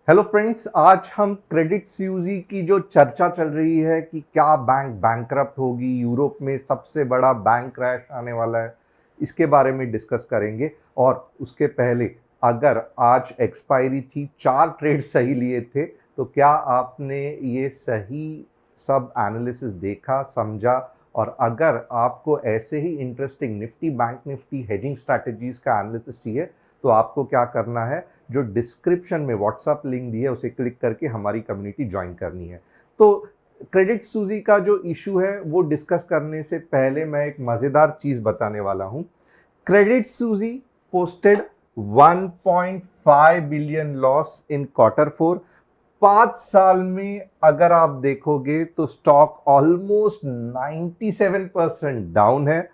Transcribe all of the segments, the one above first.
Hello friends, आज हम credit स्यूजी की जो चर्चा चल रही है कि क्या बैंक बैंकरप्ट होगी, यूरोप में सबसे बड़ा बैंक क्रैश आने वाला है, इसके बारे में डिस्कस करेंगे। और उसके पहले, अगर आज एक्सपायरी थी, 4 ट्रेड सही लिए थे, तो क्या आपने ये सही सब एनालिसिस देखा, समझा? और अगर आपको ऐसे ही interesting Nifty bank Nifty hedging strategies का एनालिसिस चाहिए, तो आपको क्या करना है, जो डिस्क्रिप्शन में व्हाट्सएप लिंक दी है उसे क्लिक करके हमारी कम्युनिटी ज्वाइन करनी है। तो क्रेडिट सूजी का जो इशू है वो डिस्कस करने से पहले मैं एक मजेदार चीज बताने वाला हूं। क्रेडिट सूजी posted 1.5 billion loss in quarter 4। 5 साल में अगर आप देखोगे तो स्टॉक ऑलमोस्ट 97% डाउन है।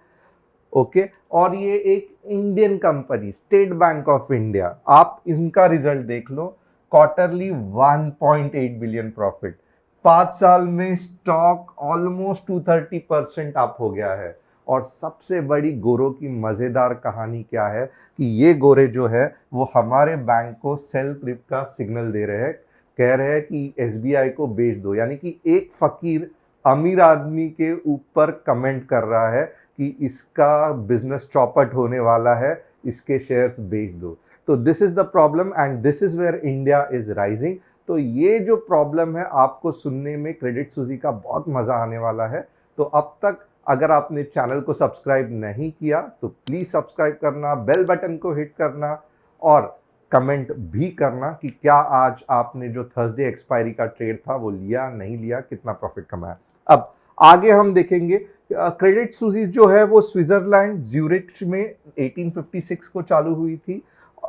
ओके, और ये एक Indian company state bank of India, आप इनका रिजल्ट देख लो। क्वार्टरली 1.8 बिलियन प्रॉफिट, 5 साल में स्टॉक ऑलमोस्ट 230% अप हो गया है। और सबसे बड़ी गोरों की मजेदार कहानी क्या है कि ये गोरे जो है वो हमारे बैंक को सेल क्रिप का सिग्नल दे रहे हैं, कह रहे हैं कि एसबीआई को बेच दो। यानी कि एक फकीर अमीर आदमी के ऊपर कमेंट कर रहा है कि इसका बिजनेस चौपट होने वाला है, इसके शेयर्स बेच दो। तो this is the problem and this is where India is rising. तो ये जो प्रॉब्लम है आपको सुनने में क्रेडिट सूजी का बहुत मजा आने वाला है। तो अब तक अगर आपने चैनल को सब्सक्राइब नहीं किया तो प्लीज सब्सक्राइब करना, बेल बटन को हिट करना और कमेंट भी करना कि क्या आज आपने जो थर्सडे एक्सपायरी का ट्रेड था वो लिया, नहीं लिया, कितना प्रॉफिट कमाया। अब आगे हम देखेंगे। क्रेडिट सूजी जो है वो स्विट्जरलैंड ज्यूरिच में 1856 को चालू हुई थी।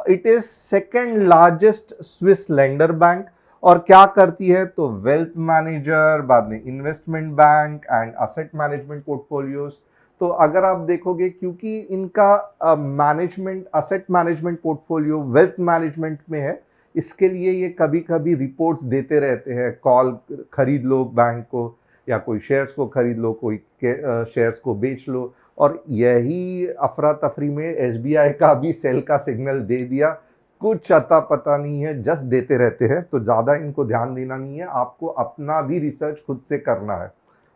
It is second largest Swiss lender bank. और क्या करती है तो वेल्थ मैनेजर, बाद में investment bank and asset management portfolios. तो अगर आप देखोगे क्योंकि इनका management, asset management portfolio wealth management में है, इसके लिए ये कभी कभी रिपोर्ट्स देते रहते हैं, कॉल खरीद लो बैंक को, या कोई शेयर्स को खरीद लो, कोई शेयर्स को बेच लो। और यही अफरा तफरी में एसबीआई का भी सेल का सिग्नल दे दिया। कुछ अता पता नहीं है, जस्ट देते रहते हैं, तो ज़्यादा इनको ध्यान देना नहीं है, आपको अपना भी रिसर्च खुद से करना है।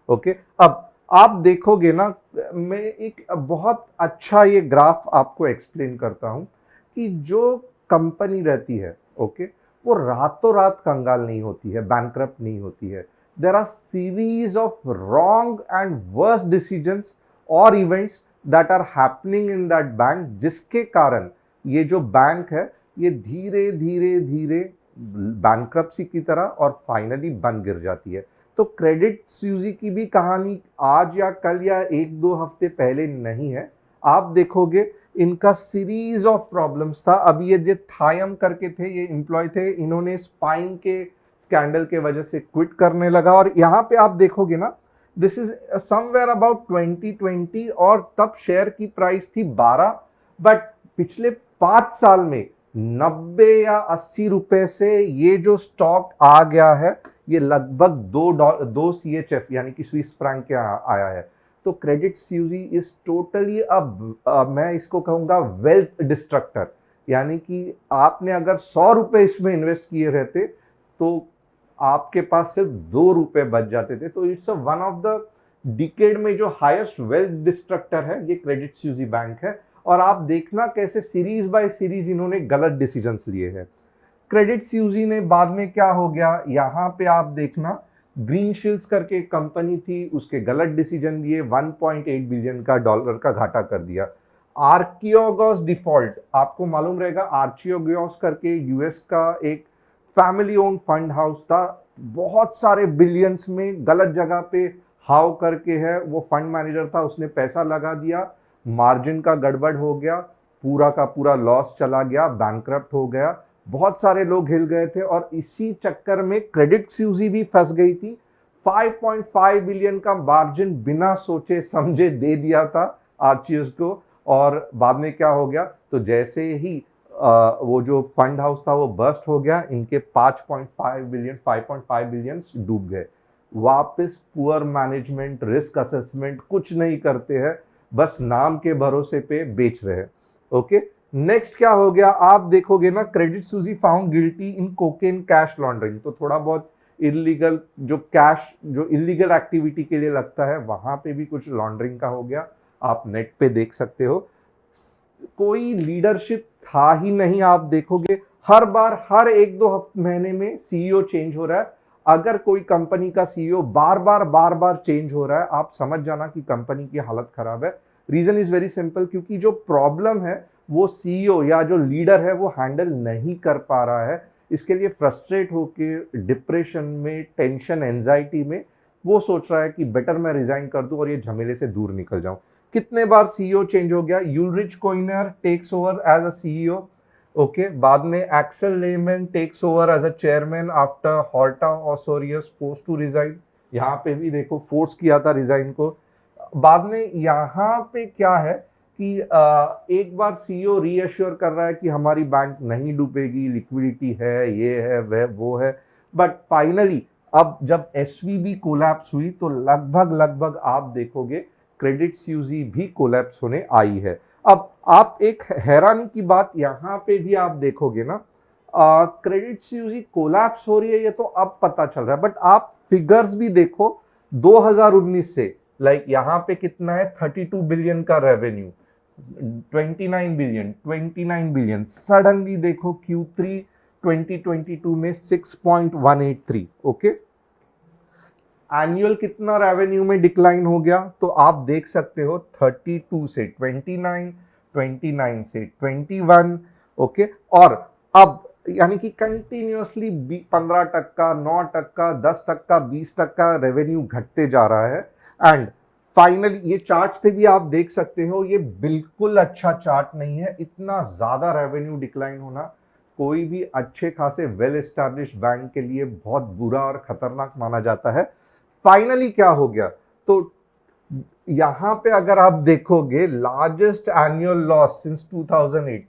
ओके, अब आप देखोगे ना, मैं एक बहुत अच्छा ये ग्राफ आपको एक्सप्लेन करता हूं कि जो कंपनी रहती है, ओके, वो रातों रात कंगाल नहीं होती है, बैंकरप्ट नहीं होती है। There are series of wrong and worst decisions और events that are happening in that bank, जिसके कारण ये जो बैंक है ये धीरे धीरे धीरे बैंकरप्सी की तरह और फाइनली बंद गिर जाती है। तो क्रेडिट सूजी की भी कहानी आज या कल या 1-2 हफ्ते पहले नहीं है। आप देखोगे इनका सीरीज ऑफ प्रॉब्लम्स था। अभी ये जो थायम करके थे, ये एम्प्लॉय थे, इन्होंने स्पाइन के स्कैंडल के वजह से क्विट करने लगा। और यहाँ पे आप देखोगे ना, दिस इज समवेयर अबाउट 2020, और तब शेयर की प्राइस थी 12। बट पिछले 5 साल में 90 या 80 रुपए से ये जो स्टॉक आ गया है, ये लगभग 2 CHF यानी कि स्विस फ्रैंक के आया है। तो क्रेडिट सूजी इज टोटली अब मैं इसको कहूंगा वेल्थ डिस्ट्रक्टर। यानी कि आपने अगर 100 रुपए इसमें इन्वेस्ट किए रहते तो आपके पास सिर्फ 2 रुपए बच जाते थे। तो it's one of the decade में जो हाईएस्ट वेल्थ डिस्ट्रक्टर है, ये क्रेडिट सूजी बैंक है। और आप देखना कैसे सीरीज बाय सीरीज इन्होंने गलत डिसीजंस लिए हैं। क्रेडिट सूजी ने बाद में क्या हो गया, यहाँ पे आप देखना, ग्रीन शील्ड्स करके एक कंपनी थी, उसके गलत डिसीजन लिए 1.8 बिलियन का डॉलर का घाटा कर दिया। आर्कियोगॉस डिफॉल्ट, आपको मालूम रहेगा, आर्कियोगॉस करके यूएस का एक फैमिली ओन्ड फंड हाउस था, बहुत सारे बिलियंस में गलत जगह पे हाव करके है, वो फंड मैनेजर था, उसने पैसा लगा दिया, मार्जिन का गड़बड़ हो गया, पूरा का पूरा लॉस चला गया, बैंकरप्ट हो गया, बहुत सारे लोग हिल गए थे। और इसी चक्कर में क्रेडिट सूजी भी फंस गई थी। 5.5 बिलियन का मार्जिन बिना सोचे समझे दे दिया था आर्चियस को। और बाद में क्या हो गया, तो जैसे ही वो जो फंड हाउस था वो बर्स्ट हो गया, इनके 5.5 बिलियन डूब गए। वापस पुअर मैनेजमेंट, रिस्क असेसमेंट कुछ नहीं करते हैं, बस नाम के भरोसे पे बेच रहे हैं। ओके, नेक्स्ट क्या हो गया, आप देखोगे ना, क्रेडिट सूजी found guilty in cocaine cash laundering, तो थोड़ा बहुत इलीगल जो कैश जो इलीगल एक्टिविटी के लिए लगता है वहां पे भी कुछ लॉन्ड्रिंग का हो गया, आप नेट पे देख सकते हो। कोई लीडरशिप था ही नहीं, आप देखोगे हर बार हर एक दो महीने में सीईओ चेंज हो रहा है। अगर कोई कंपनी का सीईओ बार बार चेंज हो रहा है, आप समझ जाना कि कंपनी की हालत खराब है। रीजन इज वेरी सिंपल, क्योंकि जो प्रॉब्लम है वो सीईओ या जो लीडर है वो हैंडल नहीं कर पा रहा है। इसके लिए फ्रस्ट्रेट होके डिप्रेशन में, टेंशन, एंजाइटी में वो सोच रहा है कि बेटर मैं रिजाइन कर दूं और ये झमेले से दूर निकल जाऊं। कितने बार सीईओ चेंज हो गया, Ulrich Koerner takes over as a CEO, okay, बाद में Axel Lehmann takes over as a chairman after Horta Osorio force to resign, यहाँ पे भी देखो फोर्स किया था रिजाइन को। बाद में यहाँ पे क्या है कि एक बार सीईओ रीअश्योर कर रहा है कि हमारी बैंक नहीं डूबेगी, लिक्विडिटी है, ये है, वह वो है, बट फाइनली अब जब एसवीबी कोलैप्स हुई तो लगभग लगभग आप देखोगे क्रेडिट सूजी भी कोलैप्स होने आई है। अब आप एक हैरानी की बात यहाँ पे भी आप देखोगे ना, क्रेडिट सूजी कोलैप्स हो रही है ये तो अब पता चल रहा है, बट आप फिगर्स भी देखो 2019 से, लाइक यहाँ पे कितना है, 32 बिलियन का रेवेन्यू, 29 बिलियन, सडनली देखो Q3 2022 में 6.183, ओके, एनुअल कितना रेवेन्यू में डिक्लाइन हो गया, तो आप देख सकते हो 32 से 29, 29 से 21, ओके, और अब यानी कि कंटिन्यूअसली 15%, 9%, 10%, 20% रेवेन्यू घटते जा रहा है। एंड फाइनली ये चार्ट्स पे भी आप देख सकते हो, ये बिल्कुल अच्छा चार्ट नहीं है, इतना ज्यादा रेवेन्यू डिक्लाइन होना कोई भी अच्छे खासे वेल एस्टैब्लिश्ड बैंक के लिए बहुत बुरा और खतरनाक माना जाता है। फाइनली क्या हो गया, तो यहां पे अगर आप देखोगे largest annual loss since 2008,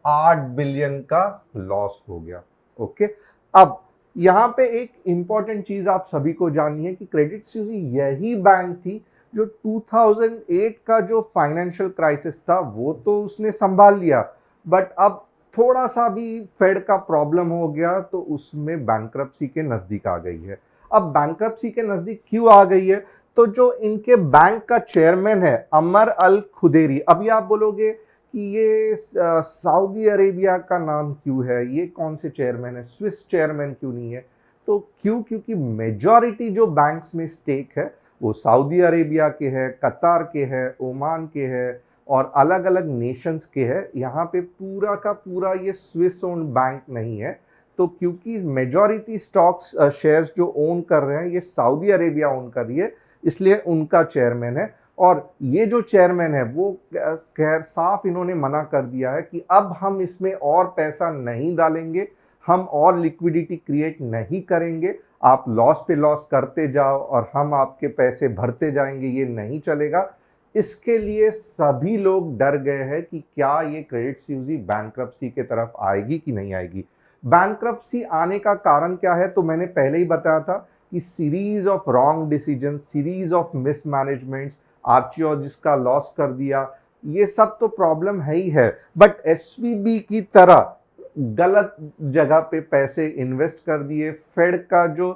8 billion का लॉस हो गया, ओके। अब यहां पे एक इंपॉर्टेंट चीज आप सभी को जाननी है कि क्रेडिट सूजी यही बैंक थी जो 2008 का जो फाइनेंशियल क्राइसिस था वो तो उसने संभाल लिया, बट अब थोड़ा सा भी फेड का प्रॉब्लम हो गया तो उसमें बैंक्रप्सी के नजदीक आ गई है। अब बैंक्रप्सी के नजदीक क्यों आ गई है, तो जो इनके बैंक का चेयरमैन है अमर अल खुदेरी, अभी आप बोलोगे कि ये सऊदी अरेबिया का नाम क्यों है, ये कौन से चेयरमैन है, स्विस चेयरमैन क्यों नहीं है, तो क्यों, क्योंकि मेजॉरिटी जो बैंक्स में स्टेक है वो सऊदी अरेबिया के है, कतार के है, ओमान के है और अलग अलग नेशंस के है। यहाँ पे पूरा का पूरा ये स्विस ओन्ड बैंक नहीं है, तो क्योंकि मेजॉरिटी स्टॉक्स शेयर्स जो ओन कर रहे हैं ये सऊदी अरेबिया ओन कर रही है, इसलिए उनका चेयरमैन है। और ये जो चेयरमैन है वो खैर साफ इन्होंने मना कर दिया है कि अब हम इसमें और पैसा नहीं डालेंगे, हम और लिक्विडिटी क्रिएट नहीं करेंगे, आप लॉस पे लॉस करते जाओ और हम आपके पैसे भरते जाएंगे, ये नहीं चलेगा। इसके लिए सभी लोग डर गए हैं कि क्या ये क्रेडिट सूजी बैंक्रप्सी के तरफ आएगी कि नहीं आएगी। बैंक्रप्सी आने का कारण क्या है, तो मैंने पहले ही बताया था कि series of wrong decision, series of mismanagements, RTO जिसका लॉस कर दिया, ये सब तो प्रॉब्लम है ही है, बट एसवीबी की तरह गलत जगह पे पैसे इन्वेस्ट कर दिए, फेड का जो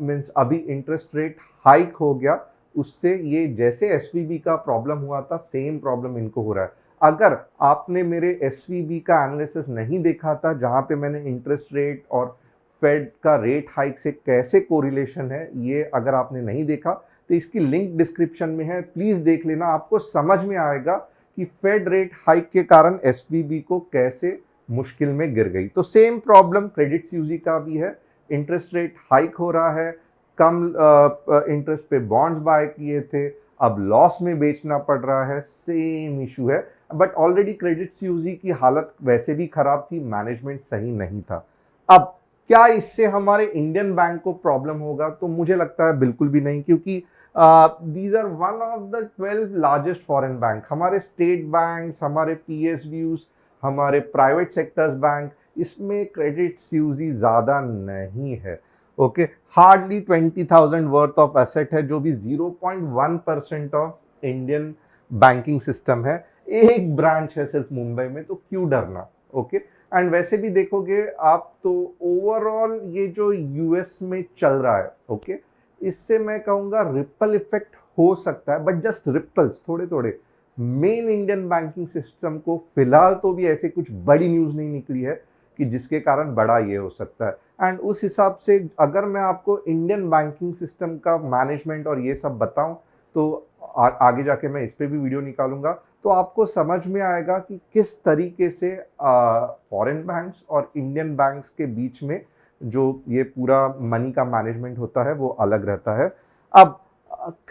मीन्स अभी इंटरेस्ट रेट हाइक हो गया, उससे ये जैसे एसवीबी का प्रॉब्लम हुआ था सेम प्रॉब्लम इनको हो रहा है। अगर आपने मेरे एसवीबी का एनालिसिस नहीं देखा था जहां पे मैंने इंटरेस्ट रेट और फेड का रेट हाइक से कैसे कोरिलेशन है, ये अगर आपने नहीं देखा तो इसकी लिंक डिस्क्रिप्शन में है, प्लीज देख लेना, आपको समझ में आएगा कि फेड रेट हाइक के कारण एसवीबी को कैसे मुश्किल में गिर गई। तो सेम प्रॉब्लम क्रेडिट सूजी का भी है, इंटरेस्ट रेट हाइक हो रहा है, कम इंटरेस्ट पे बॉन्ड्स बाय किए थे, अब लॉस में बेचना पड़ रहा है, सेम इशू है। बट ऑलरेडी क्रेडिट सूजी की हालत वैसे भी खराब थी, मैनेजमेंट सही नहीं था। अब क्या इससे हमारे इंडियन बैंक को प्रॉब्लम होगा, तो मुझे लगता है बिल्कुल भी नहीं, क्योंकि these are one of the 12 largest foreign bank, हमारे स्टेट बैंक्स, हमारे पीएसयूज, हमारे प्राइवेट सेक्टर्स बैंक, इसमें क्रेडिट सूजी ज्यादा नहीं है, okay, hardly 20,000 worth of asset है, जो भी 0.1% ऑफ इंडियन बैंकिंग सिस्टम है। एक ब्रांच है सिर्फ मुंबई में, तो क्यों डरना। ओके, एंड वैसे भी देखोगे आप तो ओवरऑल ये जो यूएस में चल रहा है, ओके, इससे मैं कहूँगा रिपल इफेक्ट हो सकता है, बट जस्ट रिपल्स, थोड़े थोड़े। मेन इंडियन बैंकिंग सिस्टम को फिलहाल तो भी ऐसे कुछ बड़ी न्यूज़ नहीं निकली है कि जिसके कारण बड़ा ये हो सकता है। एंड उस हिसाब से अगर मैं आपको इंडियन बैंकिंग सिस्टम का मैनेजमेंट और ये सब बताऊं, तो आगे जाके मैं इस पे भी वीडियो निकालूंगा, तो आपको समझ में आएगा कि किस तरीके से फॉरेन बैंक्स और इंडियन बैंक्स के बीच में जो ये पूरा मनी का मैनेजमेंट होता है वो अलग रहता है। अब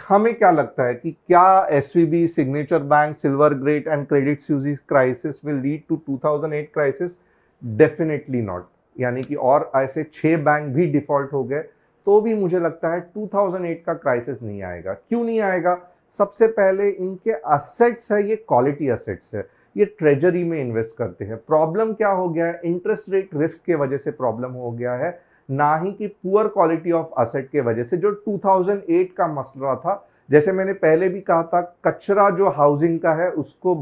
हमें क्या लगता है कि क्या SVB, signature bank, Silvergate and credit Suisse crisis will lead to 2008 crisis? Definitely not. यानी कि और ऐसे 6 बैंक भी डिफॉल्ट हो गए तो भी मुझे लगता है 2008 का क्राइसिस नहीं आएगा। क्यों नहीं आएगा? सबसे पहले इनके असेट्स है, ये क्वालिटी असेट्स है, ये ट्रेजरी में इन्वेस्ट करते हैं। प्रॉब्लम क्या हो गया है? इंटरेस्ट रेट रिस्क के वजह से प्रॉब्लम हो गया है, ना ही कि पुअर क्वालिटी ऑफ असेट के वजह से। जो 2008 का मसला था, जैसे मैंने पहले भी कहा था, कचरा जो हाउसिंग का है उसको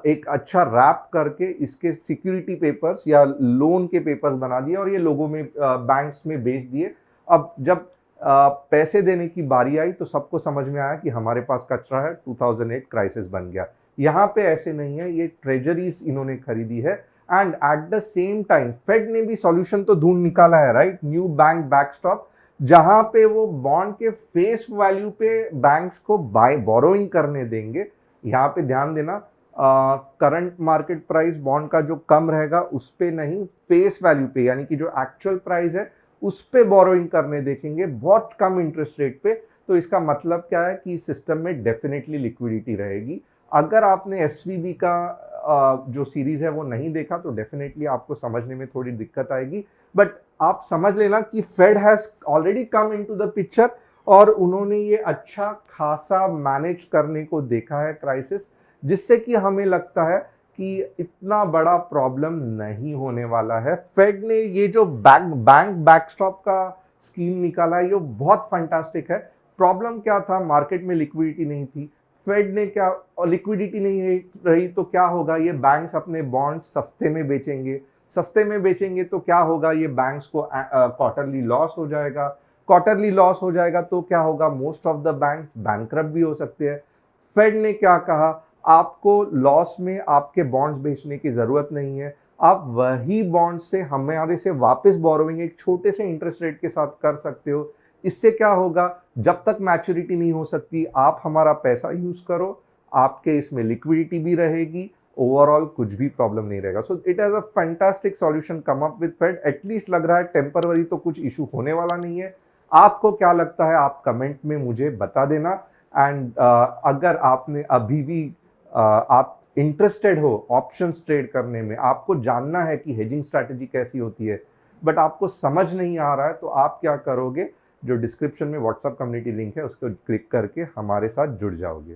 एक अच्छा रैप करके इसके सिक्योरिटी पेपर्स या लोन के पेपर्स बना दिए और ये लोगों में बैंक्स में बेच दिए। अब जब पैसे देने की बारी आई तो सबको समझ में आया कि हमारे पास कचरा है, 2008 क्राइसिस बन गया। यहाँ पे ऐसे नहीं है, ये ट्रेजरीज इन्होंने खरीदी है। And at the same time Fed ने भी सॉल्यूशन तो ढूंढ निकाला है, राइट? न्यू बैंक बैकस्टॉप, जहां पे वो बॉन्ड के फेस वैल्यू पे बैंक्स को बाय बोरोइंग करने देंगे। यहाँ पे ध्यान देना, करंट मार्केट प्राइस बॉन्ड का जो कम रहेगा उस पे नहीं, फेस वैल्यू पे, यानी कि जो एक्चुअल प्राइस है उस पे बोरोइंग करने देखेंगे, बहुत कम इंटरेस्ट रेट पे। तो इसका मतलब क्या है कि सिस्टम में डेफिनेटली लिक्विडिटी रहेगी। अगर आपने एसवीबी का जो सीरीज है वो नहीं देखा तो डेफिनेटली आपको समझने में थोड़ी दिक्कत आएगी, बट आप समझ लेना कि Fed has already come into the picture और उन्होंने ये अच्छा खासा मैनेज करने को देखा है क्राइसिस, जिससे कि हमें लगता है कि इतना बड़ा प्रॉब्लम नहीं होने वाला है। फेड ने ये जो बैंक बैकस्टॉप का स्कीम निकाला है ये बहुत फंटास्टिक है। प्रॉब्लम क्या था? मार्केट में लिक्विडिटी नहीं थी। फेड ने क्या, लिक्विडिटी नहीं रही तो क्या होगा? ये बैंक्स अपने बॉन्ड्स सस्ते में बेचेंगे, सस्ते में बेचेंगे तो क्या होगा? ये बैंक्स को क्वार्टरली लॉस हो जाएगा, क्वार्टरली लॉस हो जाएगा तो क्या होगा? Most of the banks bankrupt भी हो सकते हैं। फेड ने क्या कहा? आपको लॉस में आपके बॉन्ड्स बेचने की जरूरत नहीं है, आप वही बॉन्ड से हमारे से वापस बोरोइंग एक छोटे से इंटरेस्ट रेट के साथ कर सकते हो। इससे क्या होगा? जब तक मैच्योरिटी नहीं हो सकती आप हमारा पैसा यूज करो, आपके इसमें लिक्विडिटी भी रहेगी, ओवरऑल कुछ भी प्रॉब्लम नहीं रहेगा। So it has a fantastic solution come up with Fed. At least लग रहा है टेम्पररी तो कुछ इशू होने वाला नहीं है। आपको क्या लगता है आप कमेंट में मुझे बता देना। एंड अगर आपने अभी भी आप इंटरेस्टेड हो ऑप्शंस ट्रेड करने में, आपको जानना है कि हेजिंग स्ट्रैटेजी कैसी होती है, बट आपको समझ नहीं आ रहा है, तो आप क्या करोगे? जो डिस्क्रिप्शन में व्हाट्सएप कम्युनिटी लिंक है उसको क्लिक करके हमारे साथ जुड़ जाओगे।